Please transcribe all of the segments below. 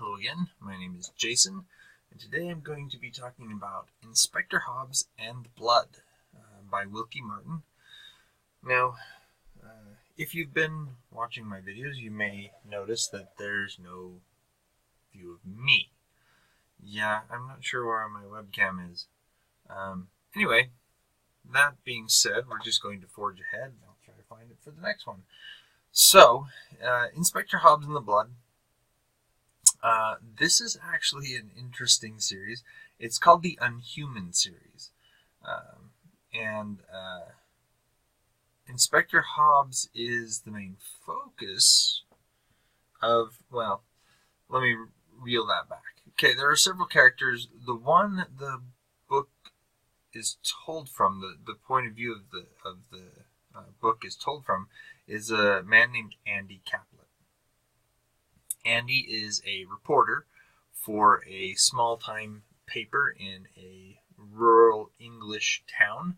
Hello again, my name is Jason, and today I'm going to be talking about Inspector Hobbes and Blood by Wilkie Martin. Now, if you've been watching my videos, you may notice that there's no view of me. Yeah, I'm not sure where my webcam is. Anyway, that being said, we're just going to forge ahead, and I'll try to find it for the next one. So, Inspector Hobbes and the Blood. This is actually an interesting series. It's called the Unhuman series. Inspector Hobbes is the main focus of, well, let me reel that back. Okay, there are several characters. The one the book is told from, the point of view of the book is told from, is a man named Andy Caplet. Andy is a reporter for a small-time paper in a rural English town.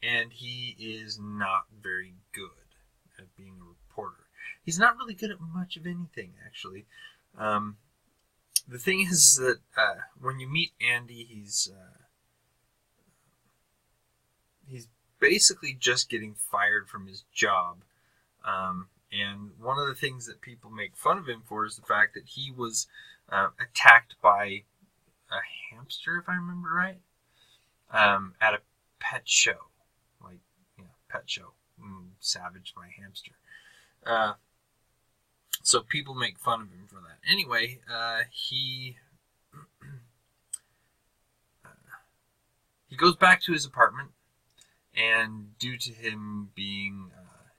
And he is not very good at being a reporter. He's not really good at much of anything, actually. The thing is that when you meet Andy, he's basically just getting fired from his job. And one of the things that people make fun of him for is the fact that he was attacked by a hamster, if I remember right, at a pet show. Pet show. Savaged by a hamster. So people make fun of him for that. Anyway, he goes back to his apartment, and due to him being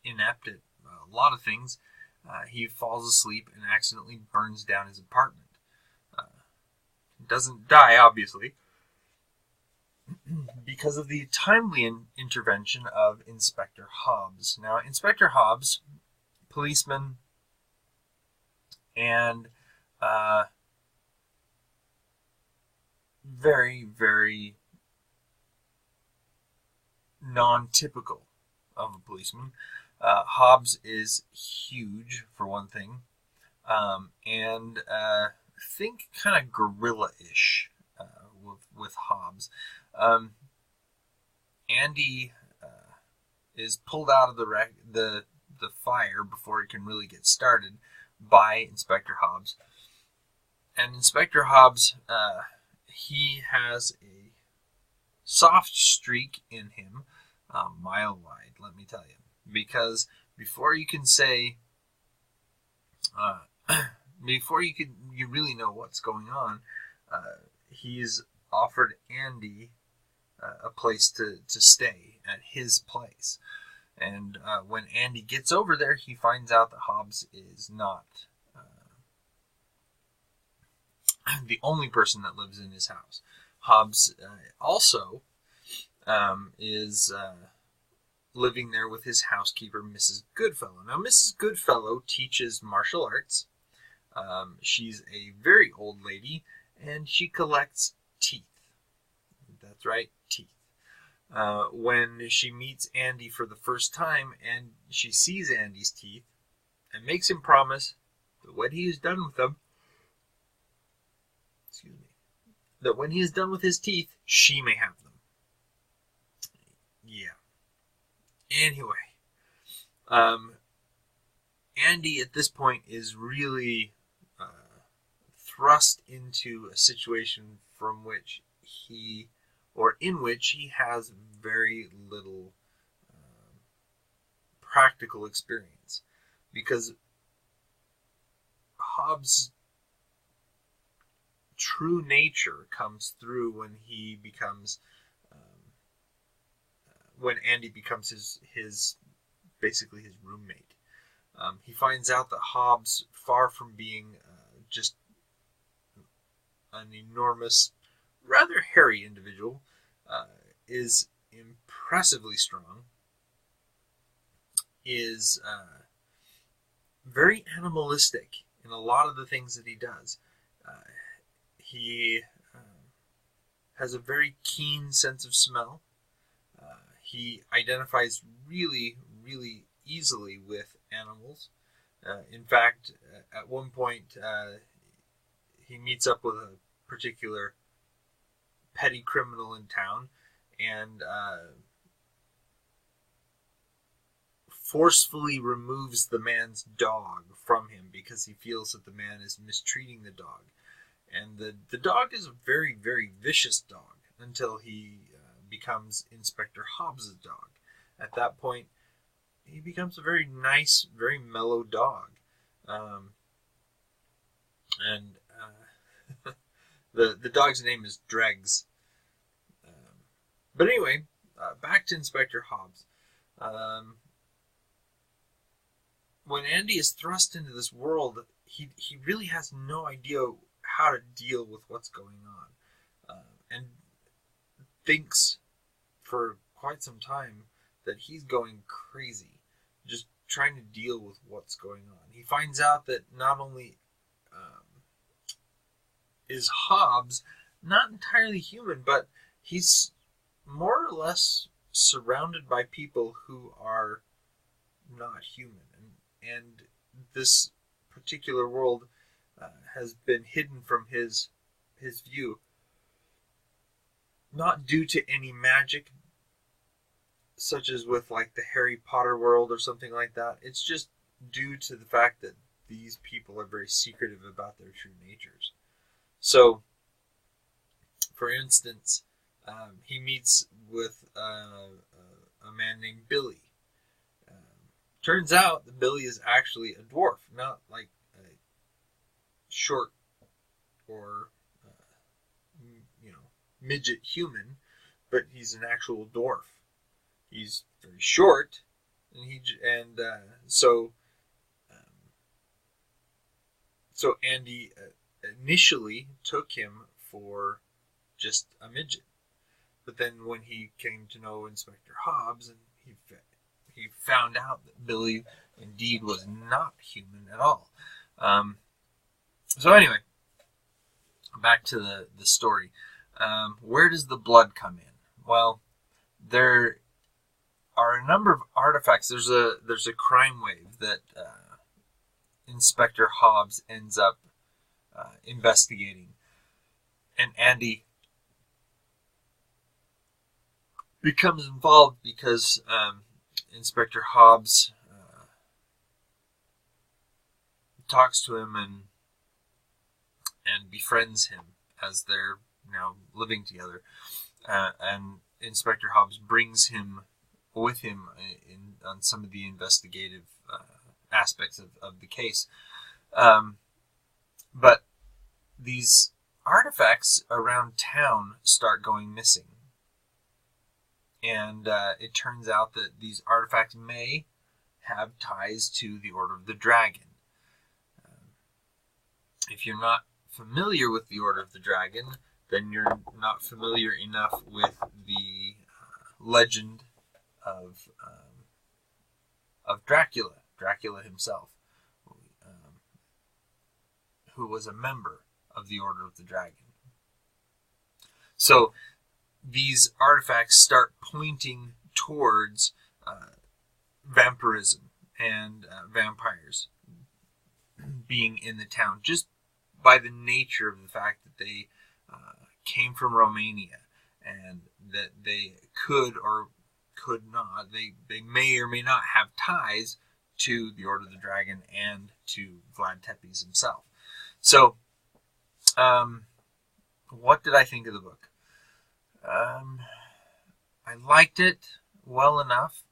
inept at a lot of things, he falls asleep and accidentally burns down his apartment. Doesn't die, obviously, because of the timely intervention of Inspector Hobbes. Now, Inspector Hobbes, policeman, and very, very non-typical of a policeman. Hobbes is huge, for one thing, and think kind of guerrilla-ish with Hobbes. Andy is pulled out of the fire before it can really get started by Inspector Hobbes. And Inspector Hobbes, he has a soft streak in him, a mile wide, let me tell you. Because before you can say, before you really know what's going on, he's offered Andy a place to stay at his place. And when Andy gets over there, he finds out that Hobbes is not the only person that lives in his house. Hobbes also is living there with his housekeeper, Mrs. Goodfellow. Now, Mrs. Goodfellow teaches martial arts. She's a very old lady, and she collects teeth. That's right, teeth. When she meets Andy for the first time, and she sees Andy's teeth, and makes him promise that when he is done with them, that when he is done with his teeth, she may have them. Yeah. Anyway, Andy at this point is really thrust into a situation in which he has very little practical experience, because Hobbes' true nature comes through when he becomes when Andy becomes his basically his roommate. He finds out that Hobbes, far from being just an enormous, rather hairy individual, is impressively strong, is very animalistic in a lot of the things that he does. He has a very keen sense of smell. He identifies really, really easily with animals. In fact, at one point, he meets up with a particular petty criminal in town and forcefully removes the man's dog from him because he feels that the man is mistreating the dog. And the dog is a very, very vicious dog until he becomes Inspector Hobbes' dog. At that point, he becomes a very nice, very mellow dog. The dog's name is Dregs. But anyway, back to Inspector Hobbes. When Andy is thrust into this world, he really has no idea how to deal with what's going on, and thinks for quite some time that he's going crazy, just trying to deal with what's going on. He finds out that not only is Hobbes not entirely human, but he's more or less surrounded by people who are not human. And this particular world has been hidden from his view, not due to any magic, such as with like the Harry Potter world or something like that. It's just due to the fact that these people are very secretive about their true natures. So, for instance, he meets with a man named Billy. Turns out that Billy is actually a dwarf, not like a short or midget human, but he's an actual dwarf. He's very short, and so Andy initially took him for just a midget, but then when he came to know Inspector Hobbes, and he found out that Billy indeed was not human at all. So anyway, back to the story. Where does the blood come in? Well, there are a number of artifacts. There's a crime wave that Inspector Hobbes ends up investigating, and Andy becomes involved because Inspector Hobbes talks to him and befriends him as they're now living together, and Inspector Hobbes brings him with him on some of the investigative aspects of the case. But these artifacts around town start going missing. And it turns out that these artifacts may have ties to the Order of the Dragon. If you're not familiar with the Order of the Dragon, then you're not familiar enough with the legend of Dracula himself, who was a member of the Order of the Dragon. So these artifacts start pointing towards vampirism and vampires being in the town, just by the nature of the fact that they came from Romania, and that they could or could not, they may or may not have ties to the Order of the Dragon and to Vlad Tepes himself. So, what did I think of the book? I liked it well enough,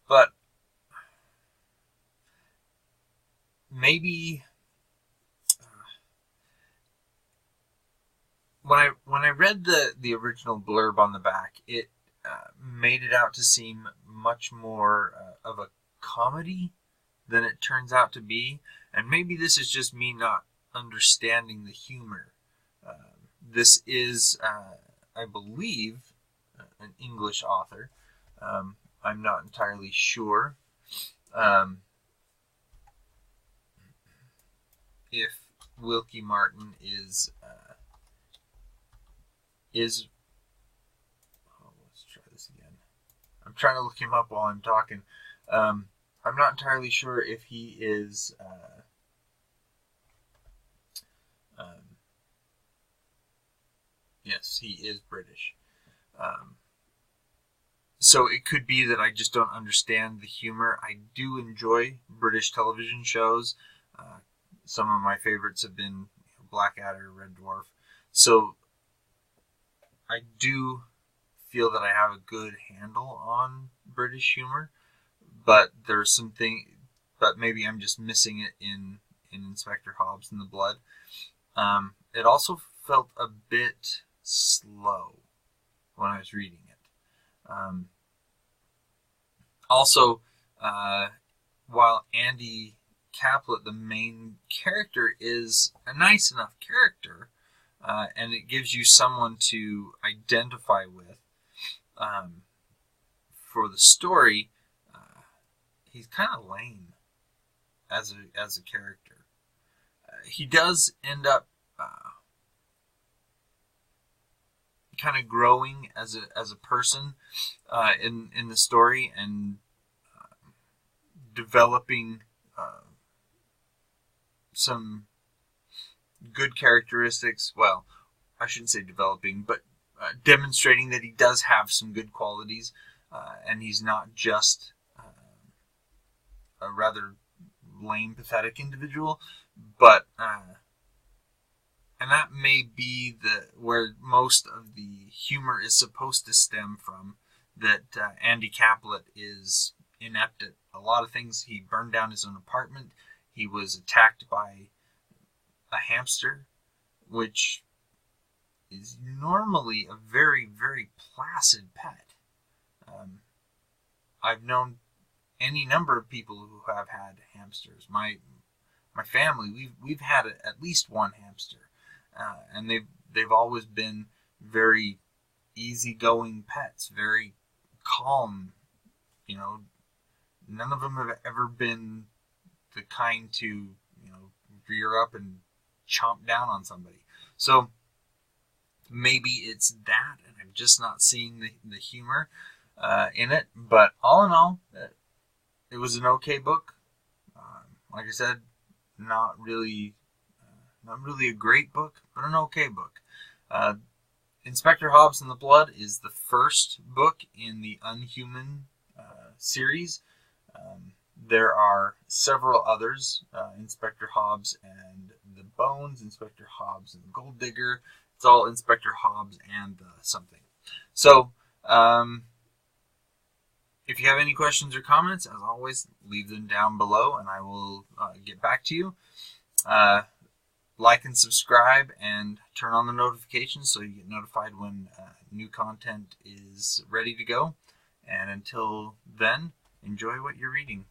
but maybe when I read the original blurb on the back, it made it out to seem much more of a comedy than it turns out to be, and maybe this is just me not understanding the humor. This is, I believe, an English author. I'm not entirely sure if Wilkie Martin is let's try this again. I'm trying to look him up while I'm talking. I'm not entirely sure if he is... yes, he is British. So it could be that I just don't understand the humor. I do enjoy British television shows. Some of my favorites have been Blackadder, Red Dwarf. So I do feel that I have a good handle on British humor, but there's something, but maybe I'm just missing it in Inspector Hobbes and the Blood. It also felt a bit slow when I was reading it. Also, while Andy Caplet, the main character, is a nice enough character, and it gives you someone to identify with for the story, he's kind of lame as a character. He does end up kind of growing as a person in the story, and developing some good characteristics. Well, I shouldn't say developing, but demonstrating that he does have some good qualities, and he's not just a rather lame, pathetic individual. But and that may be where most of the humor is supposed to stem from, that Andy Caplet is inept at a lot of things. He burned down his own apartment. He was attacked by a hamster, which is normally a very, very placid pet. I've known any number of people who have had hamsters. My family, we've had at least one hamster. And they've always been very easygoing pets, very calm. You know, none of them have ever been the kind to, rear up and chomp down on somebody. So maybe it's that, and I'm just not seeing the humor in it. But all in all, it was an okay book. Like I said, not really a great book, but an okay book. Inspector Hobbes and the Blood is the first book in the Unhuman series. There are several others, Inspector Hobbes and the Bones, Inspector Hobbes and the Gold Digger. It's all Inspector Hobbes and something. So, if you have any questions or comments, as always, leave them down below, and I will get back to you. Like and subscribe, and turn on the notifications so you get notified when new content is ready to go. And until then, enjoy what you're reading.